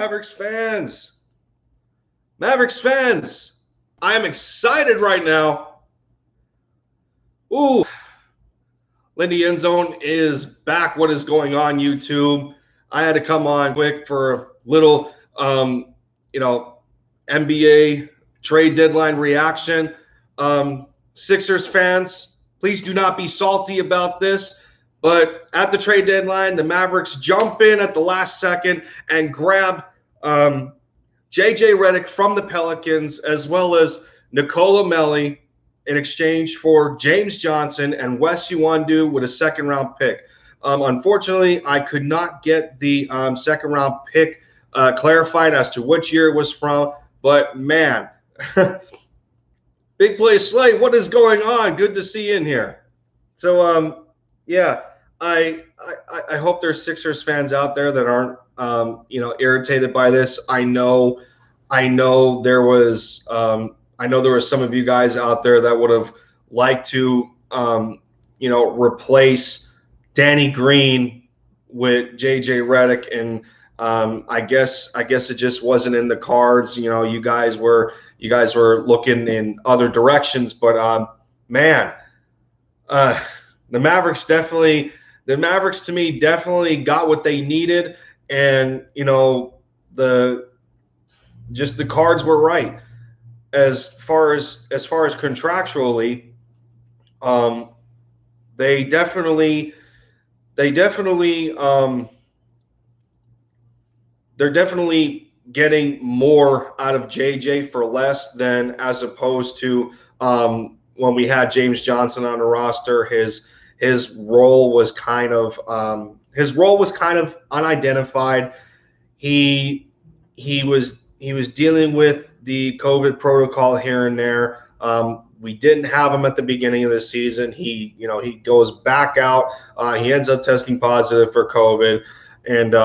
Mavericks fans. Mavericks fans, I am excited right now. Ooh, Lindy End Zone is back. What is going on, YouTube? I had to come on quick for a little, NBA trade deadline reaction. Sixers fans, please do not be salty about this. But at the trade deadline, the Mavericks jump in at the last second and grab JJ Redick from the Pelicans, as well as Nikola Melli in exchange for James Johnson and Wes Iwundu with a second-round pick. Unfortunately, I could not get the second-round pick clarified as to which year it was from, but man, Big Play Slay, what is going on? Good to see you in here. So, yeah, I hope there's Sixers fans out there that aren't irritated by this. I know there was some of you guys out there that would have liked to replace Danny Green with JJ Redick, and I guess it just wasn't in the cards. You guys were looking in other directions, but man, the Mavericks to me definitely got what they needed, and the cards were right as far as contractually. They're definitely getting more out of JJ for less than as opposed to when we had James Johnson on the roster. His role was kind of unidentified. He was dealing with the COVID protocol here and there. We didn't have him at the beginning of the season. He goes back out. He ends up testing positive for COVID, and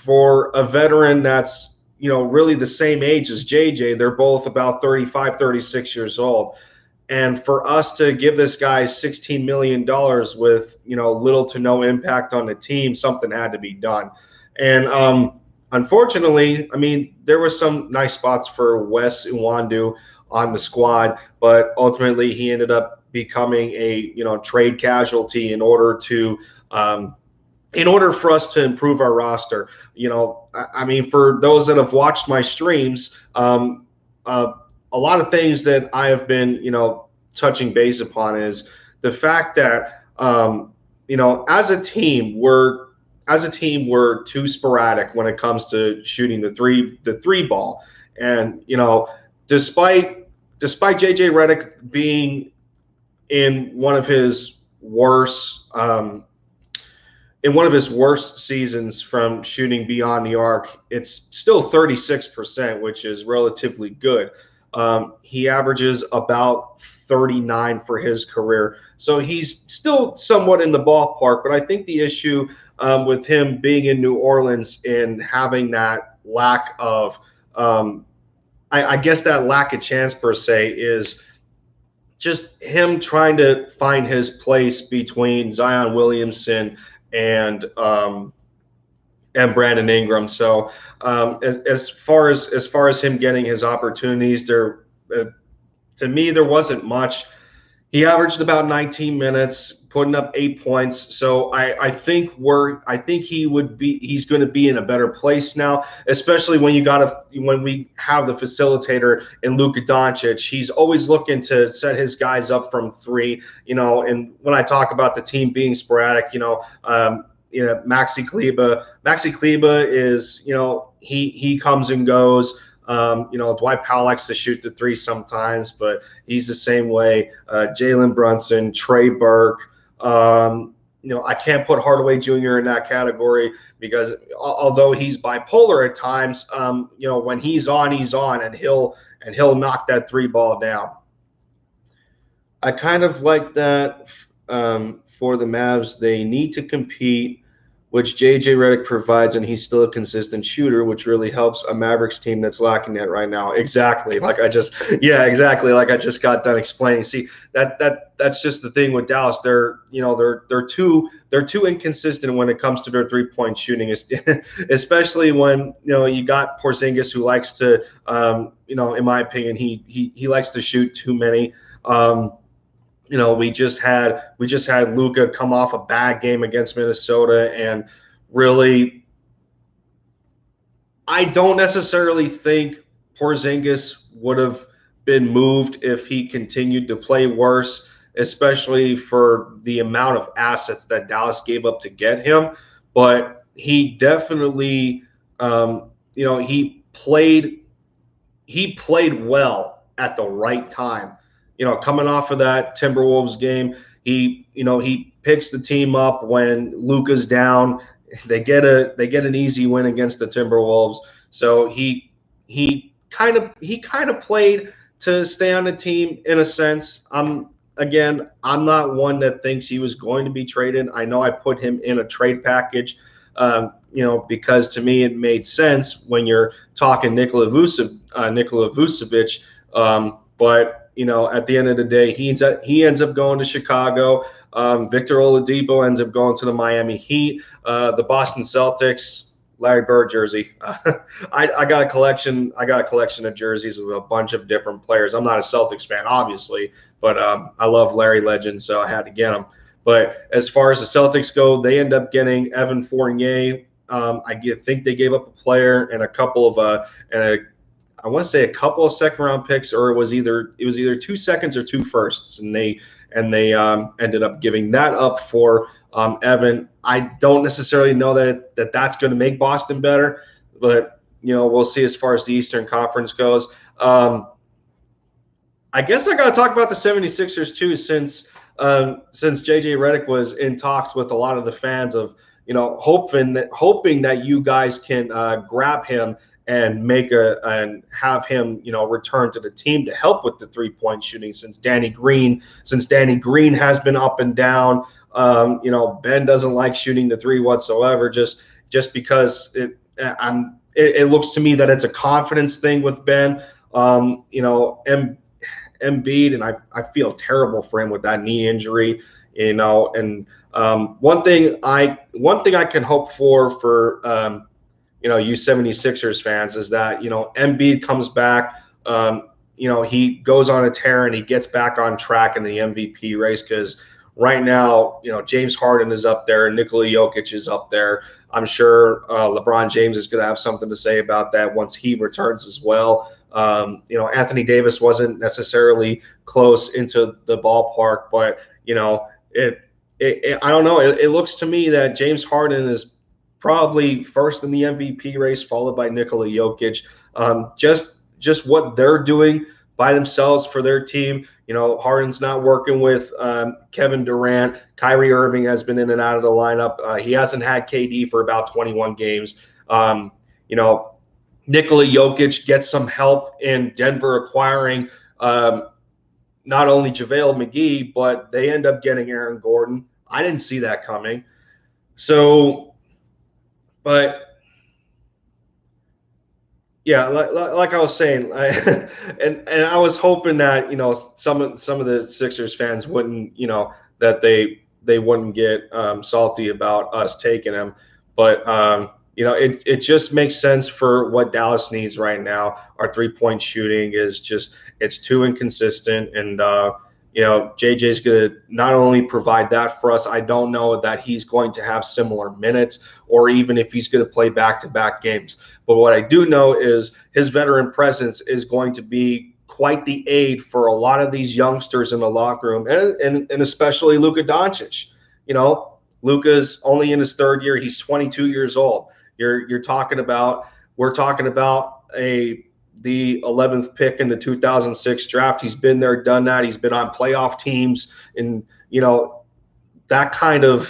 for a veteran that's really the same age as JJ, they're both about 35, 36 years old. And for us to give this guy $16 million with little to no impact on the team, something had to be done. And unfortunately, I mean, there were some nice spots for Wes Iwundu on the squad, but ultimately he ended up becoming a trade casualty in order for us to improve our roster. I mean, for those that have watched my streams, a lot of things that I have been, touching base upon is the fact that, as a team, we're too sporadic when it comes to shooting the three ball. And, despite JJ Redick being in one of his worst seasons from shooting beyond the arc, it's still 36%, which is relatively good. He averages about 39 for his career, so he's still somewhat in the ballpark. But I think the issue with him being in New Orleans and having that lack of, I guess that lack of chance per se, is just him trying to find his place between Zion Williamson and Brandon Ingram. So as far as him getting his opportunities, to me there wasn't much. He averaged about 19 minutes, putting up 8 points. So I think he's going to be in a better place now, especially when we have the facilitator in Luka Doncic. He's always looking to set his guys up from three. And when I talk about the team being sporadic, Maxi Kleber is, he comes and goes. Dwight Powell likes to shoot the three sometimes, but he's the same way. Jalen Brunson, Trey Burke. I can't put Hardaway Jr. in that category because although he's bipolar at times, when he's on, and he'll knock that three ball down. I kind of like that for the Mavs. They need to compete which JJ Redick provides, and he's still a consistent shooter, which really helps a Mavericks team that's lacking that right now. Exactly. Yeah, exactly. Like I just got done explaining. See, that's just the thing with Dallas. They're too inconsistent when it comes to their 3-point shooting, especially when you got Porzingis, who likes to, in my opinion, he likes to shoot too many. We just had Luka come off a bad game against Minnesota, and really, I don't necessarily think Porzingis would have been moved if he continued to play worse, especially for the amount of assets that Dallas gave up to get him. But he definitely, he played well at the right time. Coming off of that Timberwolves game, he picks the team up when Luka's down. They get an easy win against the Timberwolves. So he kind of played to stay on the team in a sense. I'm not one that thinks he was going to be traded. I know I put him in a trade package. Because to me it made sense when you're talking Nikola Vucevic. But at the end of the day, he ends up going to Chicago. Victor Oladipo ends up going to the Miami Heat. The Boston Celtics, Larry Bird jersey. I got a collection. I got a collection of jerseys with a bunch of different players. I'm not a Celtics fan, obviously, but I love Larry Legend, so I had to get him. But as far as the Celtics go, they end up getting Evan Fournier. Think they gave up a player and a couple of I want to say a couple of second-round picks, or it was either 2 seconds or 2 firsts, and they ended up giving that up for Evan. I don't necessarily know that's going to make Boston better, but we'll see as far as the Eastern Conference goes. I guess I got to talk about the 76ers too, since JJ Redick was in talks with a lot of the fans of hoping that you guys can grab him and have him return to the team to help with the 3-point shooting, since Danny Green has been up and down. Ben doesn't like shooting the 3 whatsoever, just because it looks to me that it's a confidence thing with Ben. Embiid, and I feel terrible for him with that knee injury, and one thing I can hope for you 76ers fans is that Embiid comes back, he goes on a tear and he gets back on track in the MVP race, because right now James Harden is up there, Nikola Jokic is up there. I'm sure LeBron James is going to have something to say about that once he returns as well. Anthony Davis wasn't necessarily close into the ballpark, but I don't know. It looks to me that James Harden is probably first in the MVP race, followed by Nikola Jokic. Just what they're doing by themselves for their team. Harden's not working with Kevin Durant. Kyrie Irving has been in and out of the lineup. He hasn't had KD for about 21 games. Nikola Jokic gets some help in Denver acquiring not only JaVale McGee, but they end up getting Aaron Gordon. I didn't see that coming. So, but yeah, like I was saying, and I was hoping that some of the Sixers fans wouldn't that they wouldn't get salty about us taking him, but it just makes sense for what Dallas needs right now. Our 3-point shooting is it's too inconsistent, and JJ's going to not only provide that for us. I don't know that he's going to have similar minutes, or even if he's going to play back-to-back games. But what I do know is his veteran presence is going to be quite the aid for a lot of these youngsters in the locker room, and especially Luka Doncic. Luka's only in his 3rd year. He's 22 years old. We're talking about the 11th pick in the 2006 draft. He's been there, done that. He's been on playoff teams, and that kind of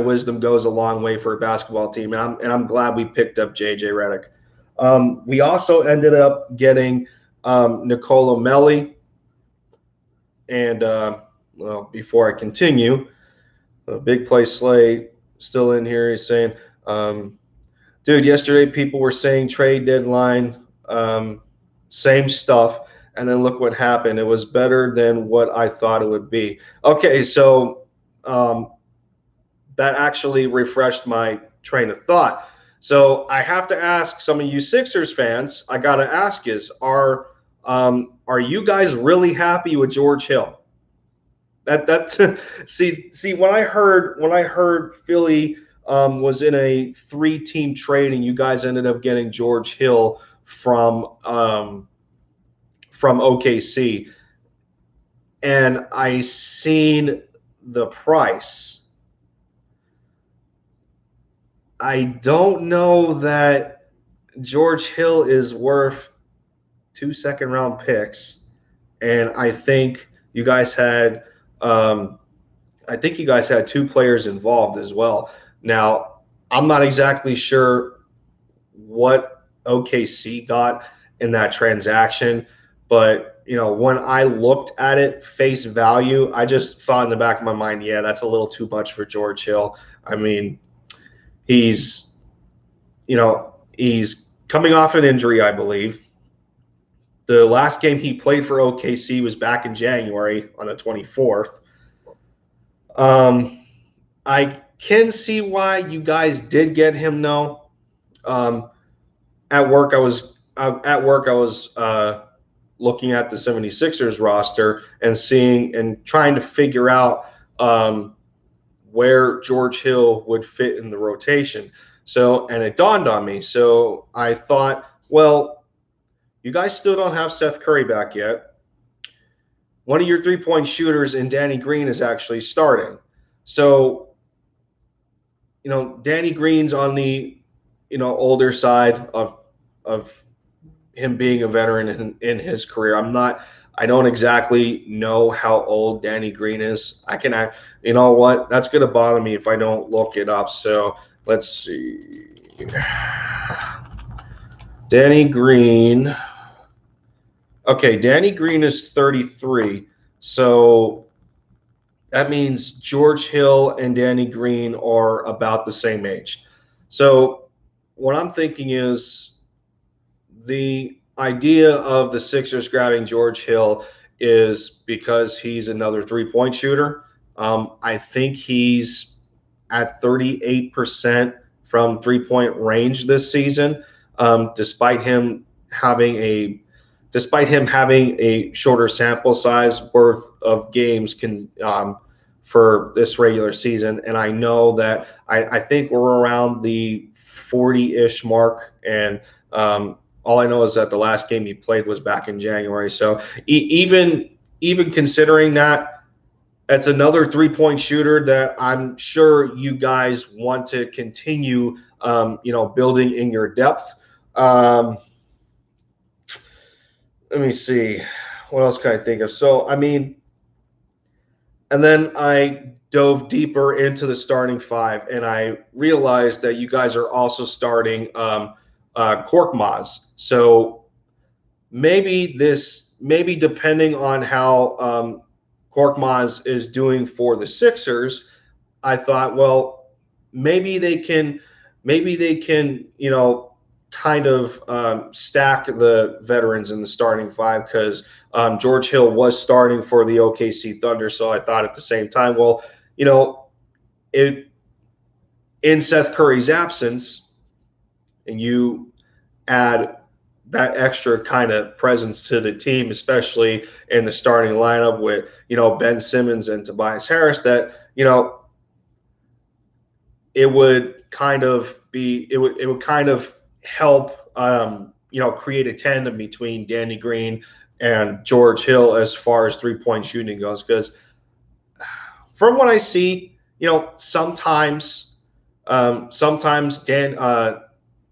wisdom goes a long way for a basketball team. And I'm glad we picked up JJ Redick. We also ended up getting Nicolo Melli. And before I continue, a big play slate. still in here. He's saying, um, dude, yesterday people were saying trade deadline, same stuff, and then look what happened. It was better than what I thought it would be. Okay, so um, that actually refreshed my train of thought. So I have to ask some of you Sixers fans. I got to ask: are you guys really happy with George Hill? That see when I heard Philly was in a 3-team trade and you guys ended up getting George Hill from OKC, and I seen the price. I don't know that George Hill is worth 2 second-round picks, and you guys had um, I think you guys had 2 players involved as well. Now, I'm not exactly sure what OKC got in that transaction, but when I looked at it face value, I just thought in the back of my mind, yeah, that's a little too much for George Hill. I mean, he's he's coming off an injury, I believe. The last game he played for OKC was back in January on the 24th. I can see why you guys did get him. No, at work I was looking at the 76ers roster and seeing and trying to figure out where George Hill would fit in the rotation. So, and it dawned on me. So I thought, well, you guys still don't have Seth Curry back yet. One of your 3-point shooters in Danny Green is actually starting. So, Danny Green's on the, older side of him being a veteran in his career. I don't exactly know how old Danny Green is. You know what? That's going to bother me if I don't look it up. So let's see. Danny Green. Okay, Danny Green is 33. So that means George Hill and Danny Green are about the same age. So what I'm thinking is the idea of the Sixers grabbing George Hill is because he's another 3-point shooter. I think he's at 38% from 3-point range this season, despite him having a shorter sample size worth of games for this regular season. And I know that I think we're around the 40-ish mark, and all I know is that the last game he played was back in January. So even considering that, it's another 3-point shooter that I'm sure you guys want to continue, building in your depth. Let me see. What else can I think of? So, I mean, and then I dove deeper into the starting 5, and I realized that you guys are also starting Korkmaz. So maybe depending on how Korkmaz is doing for the Sixers, I thought, well, maybe they can, kind of stack the veterans in the starting 5 because George Hill was starting for the OKC Thunder. So I thought at the same time, well, it in Seth Curry's absence, and you add that extra kind of presence to the team, especially in the starting lineup with, Ben Simmons and Tobias Harris, that, it would kind of help, create a tandem between Danny Green and George Hill as far as 3-point shooting goes. Because from what I see, sometimes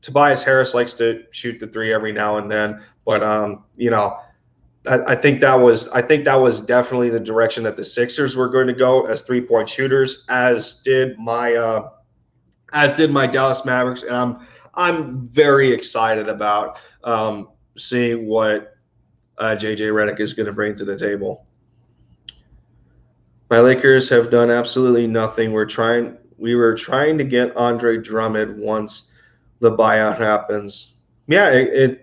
Tobias Harris likes to shoot the 3 every now and then, but I think that was definitely the direction that the Sixers were going to go as 3-point shooters, as did my Dallas Mavericks, and I'm very excited about seeing what JJ Redick is going to bring to the table. My Lakers have done absolutely nothing. We were trying to get Andre Drummond once the buyout happens. Yeah,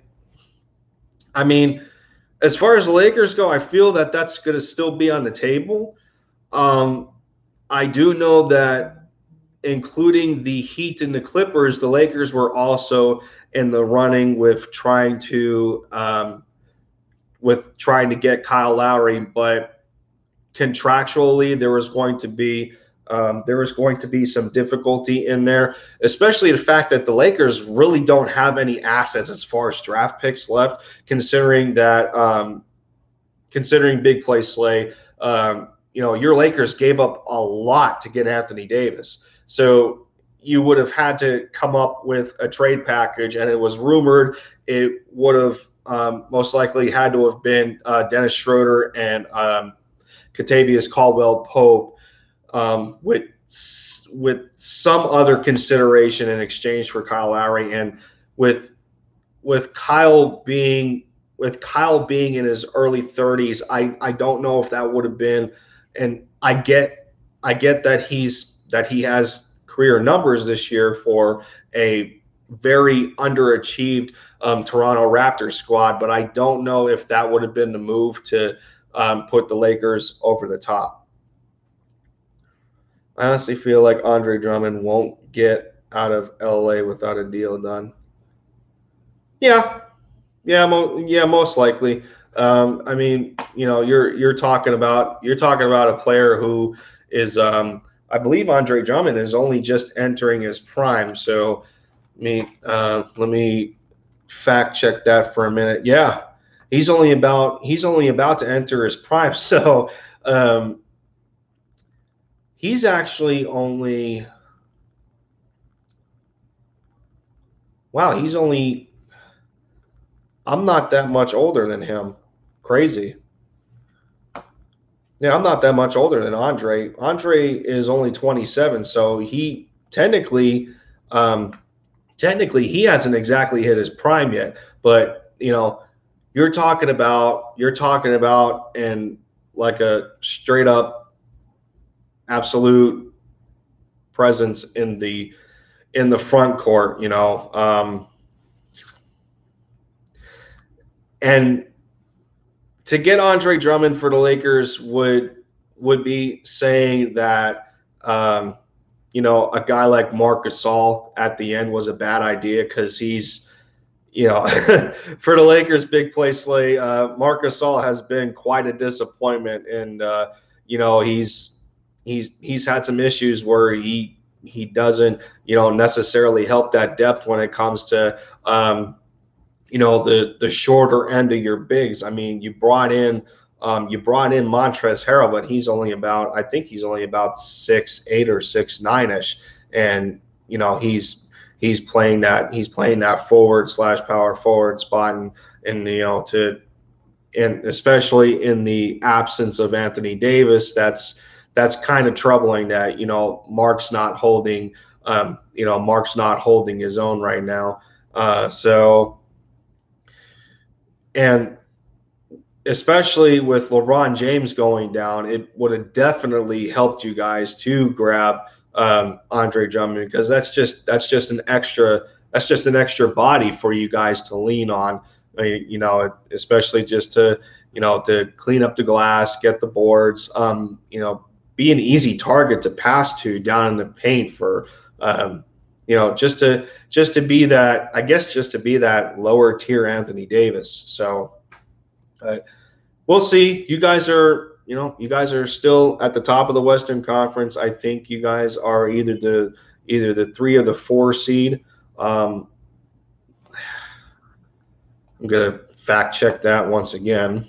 I mean, as far as the Lakers go, I feel that that's going to still be on the table. Um, I do know that including the Heat and the Clippers, the Lakers were also in the running with trying to get Kyle Lowry, but contractually there was going to be some difficulty in there, especially the fact that the Lakers really don't have any assets as far as draft picks left, considering Big Play Slay. Your Lakers gave up a lot to get Anthony Davis. So you would have had to come up with a trade package, and it was rumored it would have most likely had to have been Dennis Schroeder and Kentavious Caldwell Pope with some other consideration in exchange for Kyle Lowry, and with with Kyle being in his early 30s, I don't know if that would have been. And I get that he has career numbers this year for a very underachieved Toronto Raptors squad, but I don't know if that would have been the move to put the Lakers over the top. I honestly feel like Andre Drummond won't get out of LA without a deal done. Yeah, yeah, most likely. I mean, you're talking about a player who is, I believe Andre Drummond is only just entering his prime. So, let me fact check that for a minute. Yeah, he's only about to enter his prime. So, he's actually only, wow, he's only, I'm not that much older than him. Crazy. Yeah, I'm not that much older than Andre. Andre is only 27, so he um, technically he hasn't exactly hit his prime yet. But you're talking about and like a straight up absolute presence in the front court. And to get Andre Drummond for the Lakers would be saying that a guy like Marc Gasol at the end was a bad idea because he's for the Lakers big play Slay. Marc Gasol has been quite a disappointment, and he's had some issues where he doesn't necessarily help that depth when it comes to the shorter end of your bigs. I mean, you brought in Montrezl Harrell, but I think he's only about 6'8" or 6'9" ish, and he's playing that forward / power forward spot, and especially in the absence of Anthony Davis, that's kind of troubling that Mark's not holding his own right now. And especially with LeBron James going down, it would have definitely helped you guys to grab Andre Drummond, because that's just an extra body for you guys to lean on. I mean, especially just to clean up the glass, get the boards, be an easy target to pass to down in the paint for just to be that, I guess, just to be that lower tier Anthony Davis. So we'll see. You guys are still at the top of the Western Conference. I think you guys are either the 3 or the 4 seed. I'm gonna fact check that once again.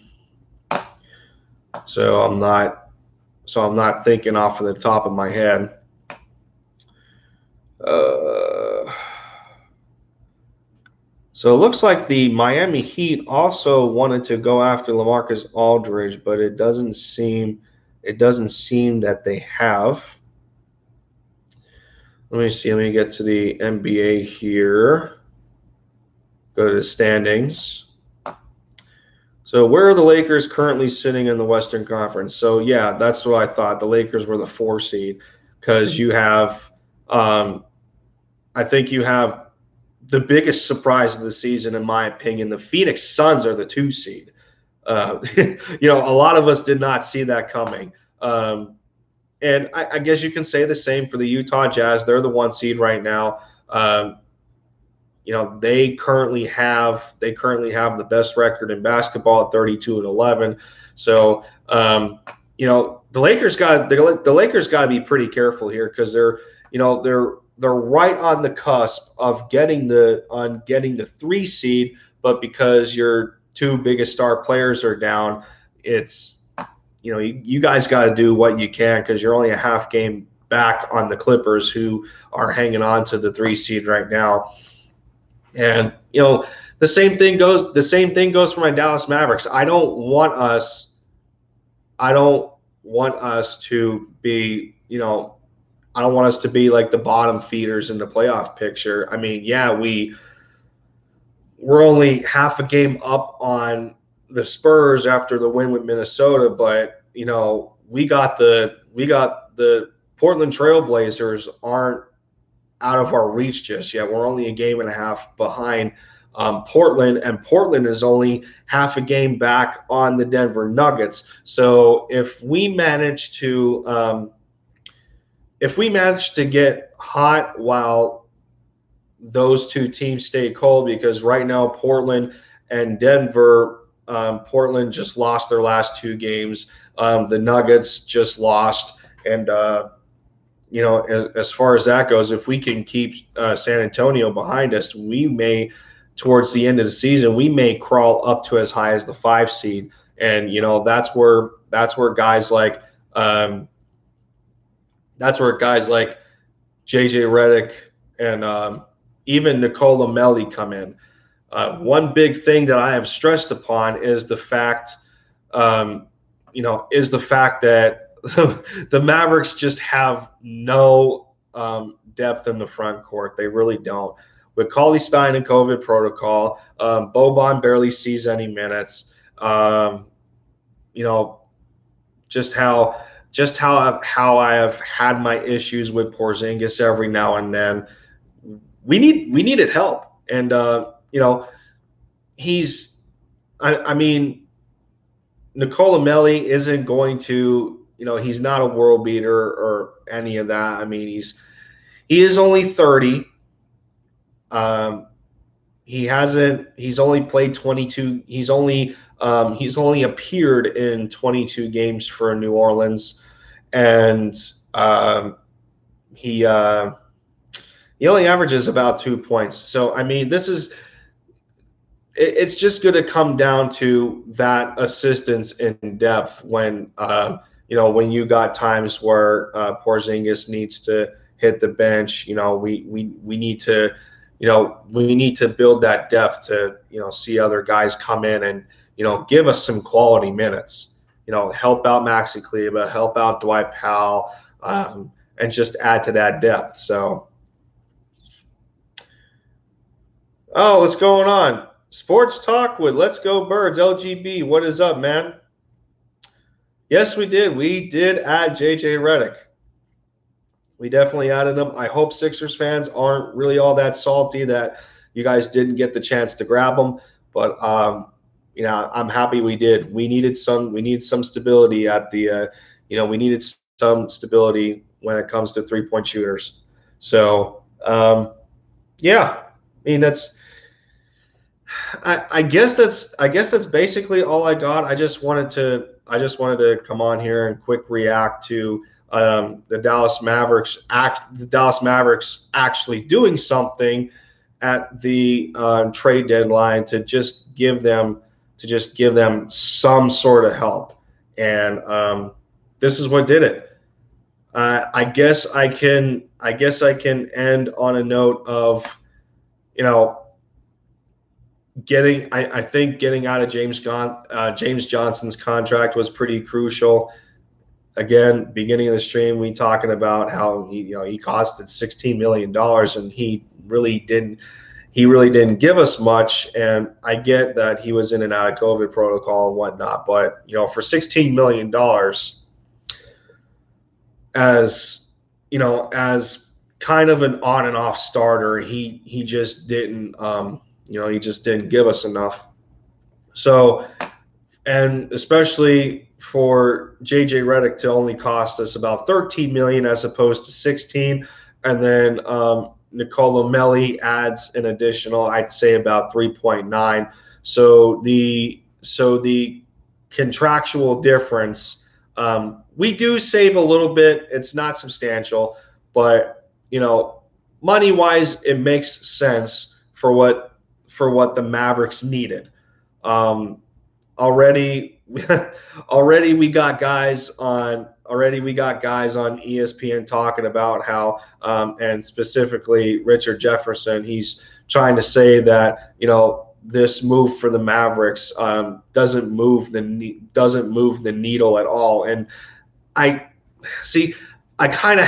So I'm not thinking off of the top of my head. So it looks like the Miami Heat also wanted to go after LaMarcus Aldridge, but it doesn't seem that they have. Let me see. Let me get to the NBA here. Go to the standings. So where are the Lakers currently sitting in the Western Conference? So yeah, that's what I thought. The Lakers were the 4 seed, because you have I think you have the biggest surprise of the season, in my opinion. The Phoenix Suns are the 2 seed. A lot of us did not see that coming. And I guess you can say the same for the Utah Jazz. They're the 1 seed right now. They currently have the best record in basketball at 32-11. So the Lakers got to be pretty careful here, because they're right on the cusp of getting the 3 seed, but because your 2 biggest star players are down, it's you guys got to do what you can, because you're only a half game back on the Clippers, who are hanging on to the 3 seed right now. And the same thing goes for my Dallas Mavericks. I don't want us to be, I don't want us to be like the bottom feeders in the playoff picture. I mean, yeah, we're only half a game up on the Spurs after the win with Minnesota, but we got the Portland Trailblazers aren't out of our reach just yet. We're only a game and a half behind Portland, and Portland is only half a game back on the Denver Nuggets. So if we manage to get hot while those 2 teams stay cold, because right now Portland and Denver, Portland just lost their last 2 games. The Nuggets just lost, and as far as that goes, if we can keep San Antonio behind us, we may, towards the end of the season, we may crawl up to as high as the 5 seed, and that's where guys like JJ Redick and even Nikola Melli come in. One big thing that I have stressed upon is the fact that the Mavericks just have no depth in the front court. They really don't. With Cauley-Stein and COVID protocol, Boban barely sees any minutes. Just how I have had my issues with Porzingis every now and then. We needed help, and Nikola Melli isn't going to. He's not a world beater or any of that. I mean, he is only 30. He's only played 22. He's only appeared in 22 games for New Orleans, and he only averages about 2 points. So I mean, it's just going to come down to that assistance in depth when you got times where Porzingis needs to hit the bench. We need to build that depth to see other guys come in and give us some quality minutes. Help out Maxi Kleber, help out Dwight Powell, and just add to that depth. So, what's going on? Sports Talk with Let's Go Birds, LGB. What is up, man? Yes, we did. We did add JJ Redick. We definitely added him. I hope Sixers fans aren't really all that salty that you guys didn't get the chance to grab him. But I'm happy we did. We needed some stability at the we needed some stability when it comes to 3-point shooters. So yeah, I mean I guess that's basically all I got. I just wanted to come on here and quick react to the Dallas Mavericks actually doing something at the trade deadline to just give them some sort of help, and this is what did it. I guess I can end on a note of I think getting out of James Johnson's contract was pretty crucial. Again, beginning of the stream, we talking about how he costed $16 million, and he really didn't give us much. And I get that he was in and out of COVID protocol and whatnot, but for $16 million, as kind of an on and off starter. He just didn't he just didn't give us enough. So, and especially for JJ Redick to only cost us about 13 million as opposed to 16, and then Nicola Melli adds an additional, I'd say about 3.9. So the contractual difference, we do save a little bit. It's not substantial, but money wise, it makes sense for what the Mavericks needed. Already we got guys on ESPN talking about how and specifically Richard Jefferson, he's trying to say that this move for the Mavericks doesn't move the needle at all. And I see, I kind of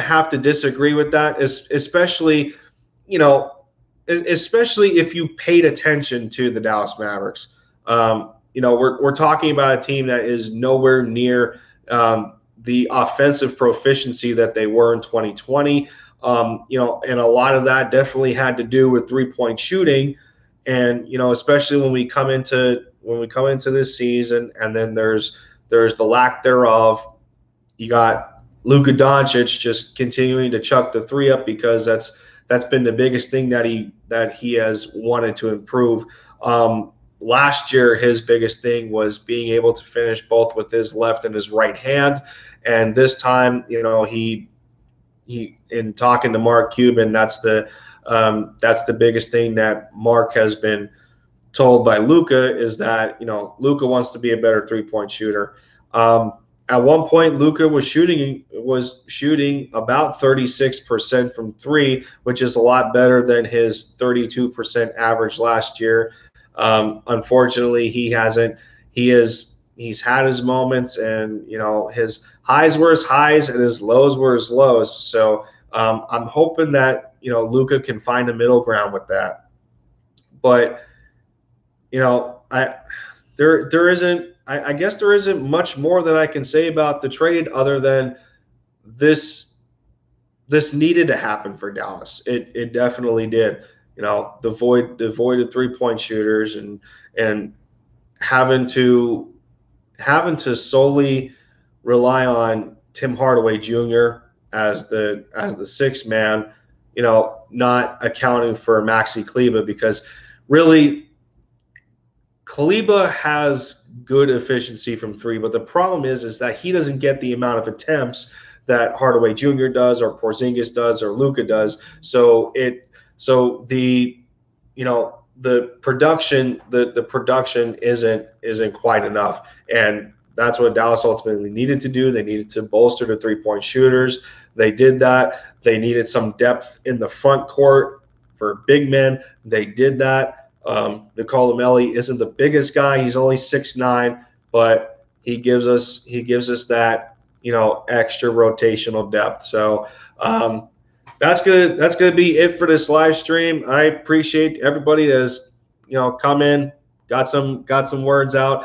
have to disagree with that, especially if you paid attention to the Dallas Mavericks. We're talking about a team that is nowhere near the offensive proficiency that they were in 2020. And a lot of that definitely had to do with 3-point shooting. And especially when we come into this season, and then there's the lack thereof. You got Luka Doncic just continuing to chuck the three up because that's been the biggest thing that he has wanted to improve. Last year, his biggest thing was being able to finish both with his left and his right hand. And this time, he in talking to Mark Cuban, that's the biggest thing that Mark has been told by Luka, is that Luka wants to be a better 3-point shooter. At one point, Luka was shooting about 36% from three, which is a lot better than his 32% average last year. Unfortunately, he's had his moments, and his highs were his highs and his lows were his lows. So I'm hoping that Luka can find a middle ground with that. But I guess there isn't much more that I can say about the trade other than this needed to happen for Dallas. It definitely did. The void of 3-point shooters, and having to solely rely on Tim Hardaway Jr. as the sixth man, not accounting for Maxi Kleber, because really Kleber has good efficiency from three, but the problem is that he doesn't get the amount of attempts that Hardaway Jr. does, or Porzingis does, or Luka does. So the production isn't quite enough, and that's what Dallas ultimately needed to do. They needed to bolster the 3-point shooters. They did that. They needed some depth in the front court for big men. They did that. Nicola Melli isn't the biggest guy. He's only 6'9", but he gives us that extra rotational depth. So that's gonna be it for this live stream. I appreciate everybody that's come in, got some words out.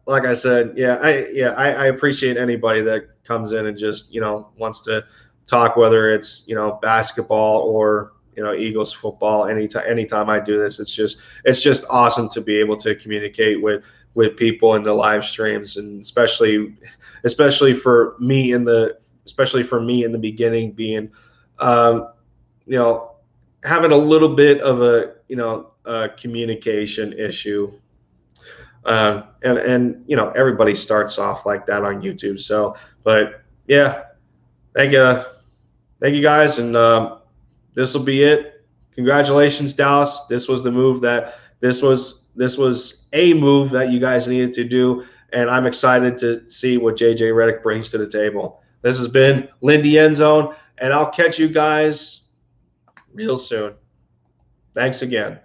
Like I said, I appreciate anybody that comes in and just wants to talk, whether it's basketball or Eagles football. Anytime I do this, it's just awesome to be able to communicate with people in the live streams, and especially for me in the beginning, being having a little bit of a communication issue. And everybody starts off like that on YouTube. So, but yeah, thank you guys, and this will be it. Congratulations, Dallas. This was a move that you guys needed to do, and I'm excited to see what JJ Redick brings to the table. This has been Lindy End Zone, and I'll catch you guys real soon. Thanks again.